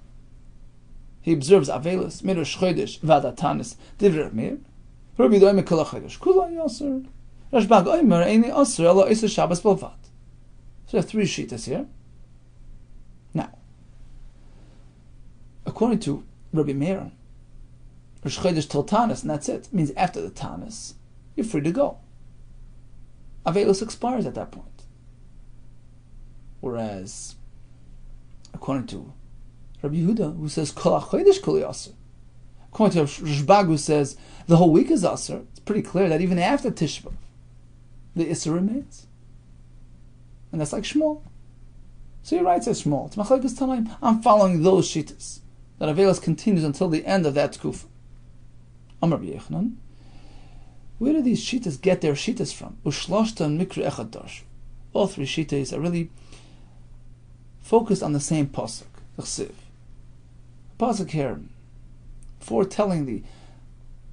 He observes Avelis mirosh Chodesh v'ad Taanis. Divrei Rabbi Meir. Rabbi Yehuda Omer kol chodesh kulei asur. Rashbag Omer Einei asur ala oser Shabbos b'lavad. So we have 3 shitas here. Now, according to Rabbi Meir, Rosh Chodesh till Taanis, and that's it. It means after the Taanis, you're free to go. Avelis expires at that point. Whereas, according to Rabbi Yehuda, who says Kol HaChodesh Kol Asur, according to Rashbag, who says the whole week is Asur, it's pretty clear that even after Tisha B'Av, the Isser remains. And that's like Shmuel. So he writes as Shmuel, it's Machlekes Tanaim. I'm following those shittas, that Avelis continues until the end of that Tkufa. Amar Rabbi Yechanan, where do these shittas get their shittas from? Ushloshta and Mikra Echad Darshu. All 3 shittas are really focused on the same pasuk, the Chsiv. Pasuk here, foretelling the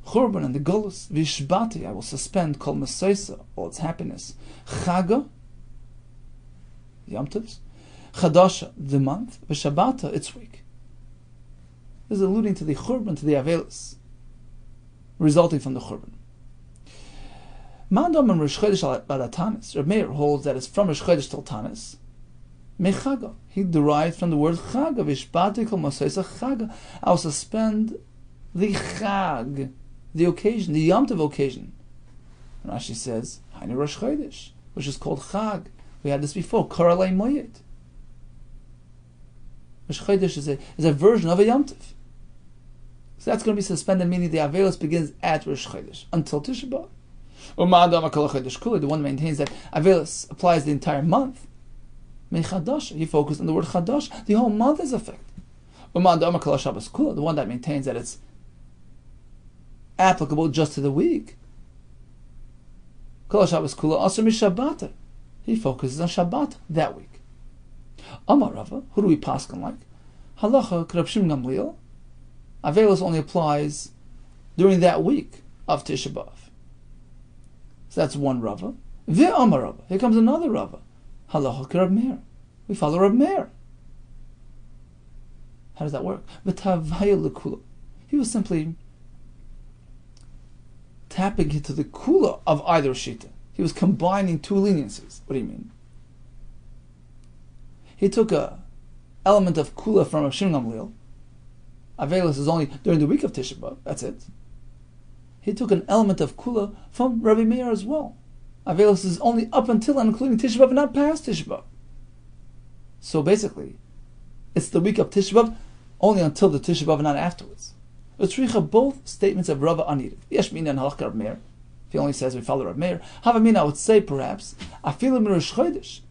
Churban and the Golus, Vishbati, I will suspend Kol Mesoisa, all its happiness. Chaga, the Yom Tovs. Chadasha, the month. V'Shabbata, its week. This is alluding to the Churban, to the Avelis, resulting from the Churban. Mandam and Rosh Chodesh v'ad Taanis. Rabbi Meir holds that it's from Rosh Chodesh till Taanis. Mechaga. He derived from the word Chaga. V'Shbati kol Mosoisa Chaga. I will suspend the Chag, the occasion, the Yom Tov occasion. And Rashi says, Hainu Rosh Chodesh, which is called Chag. We had this before. Koralei Moyed. Rosh Chodesh is a version of a Yom Tov. So that's going to be suspended, meaning the Avelis begins at Rosh Chodesh until Tisha B'Av. The one maintains that Avelis applies the entire month. He focused on the word Chadash. The whole month is affected. The one that maintains that it's applicable just to the week. He focuses on Shabbat that week. Amar Rava, who do we paskin like? Halacha Reb Shimon Gamliel. Avelis only applies during that week of Tisha B'Av. So that's one Rava. Ve'amar Rava. Here comes another Rava. Halacha Reb Meir. We follow Reb Meir. How does that work? V'tavaya l'kula. He was simply tapping into the kula of either shita. He was combining 2 leniencies. What do you mean? He took a element of kula from Reb Shimon Gamliel. Avelis is only during the week of Tisha B'Av. That's it. He took an element of kula from Rabbi Meir as well. Avelis is only up until and including Tisha B'Av and not past Tisha B'Av. So basically, it's the week of Tisha B'Av only until the Tisha B'Av and not afterwards. Both statements of Rava are needed. Yesh Mina and Halakha Rav Meir. If he only says we follow Rav Meir. Havamina, I would say perhaps, Afilim Rosh Chodesh.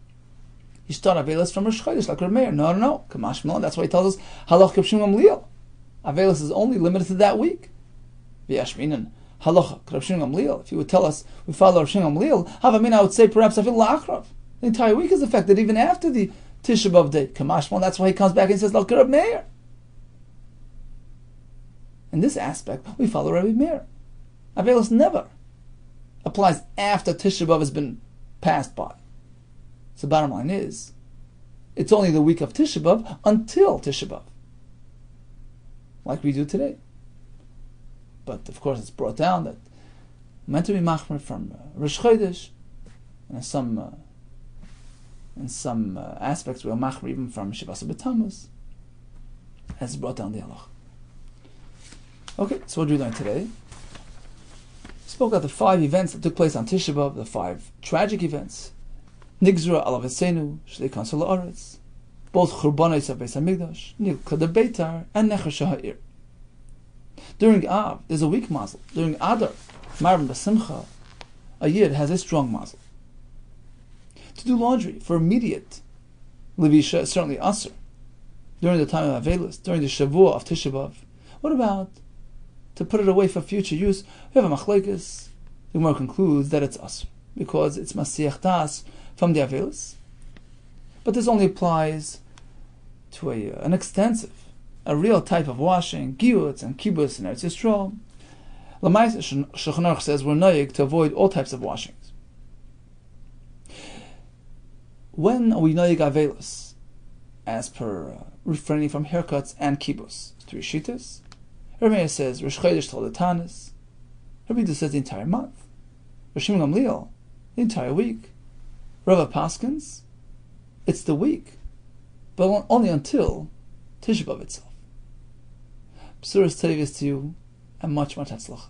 You start Avelis from Rosh Chodesh like Rav Meir. No. Kamash Milan. That's why he tells us Halakha Rav Shimon Gamliel. Avelis is only limited to that week. Yesh Mina Halacha Rav Shimon Gamliel. If you would tell us we follow Rav Shimon Gamliel, Havamina, I would say perhaps Afil La'achrav. The entire week is affected even after the Tisha B'Av day. Kamash Milan. That's why he comes back and says like Rav Meir. In this aspect, we follow Rabbi Meir. Avelis never applies after Tisha B'Av has been passed by. So the bottom line is, it's only the week of Tisha B'Av until Tisha B'Av, like we do today. But of course, it's brought down that meant to be machmer from Rosh Chodesh, and in some aspects we are machmer even from Shivasa B'Tammuz, as brought down the halach. Okay, so what did we learn today? We spoke about the 5 events that took place on Tisha B'Av, the 5 tragic events. Nigzra alav Eseinu, Shlei Kansel La'aretz, both Churbanos of Beis HaMikdash, Nilka de Beitar, and Necher Ha'ir. During Av, there's a weak mazel. During Adar, Marvin B'Simcha, a Yid has a strong mazel. To do laundry for immediate Levisha is certainly Asr. During the time of Avelis, during the Shavua of Tisha B'Av. What about to put it away for future use? We have a machlekes. The Gemara concludes that it's Asr, because it's Masiach Das from the Avelis. But this only applies to an extensive, a real type of washing, giyutz and kibbutz and Eretz Yisrael. Lamais Shulchan Aruch says we're noyig to avoid all types of washings. When are we noyig Avelis? As per refraining from haircuts and kibbutz. 3 shitas. Rabbi Meir says Rosh Chodesh told the Taanis. Rabbi Yehuda says the entire month. Rosh Shimon Gamliel, the entire week. Rava Paskins, it's the week, but only until Tisha B'Av itself. B'suras Tevis to you, and much hatzlacha.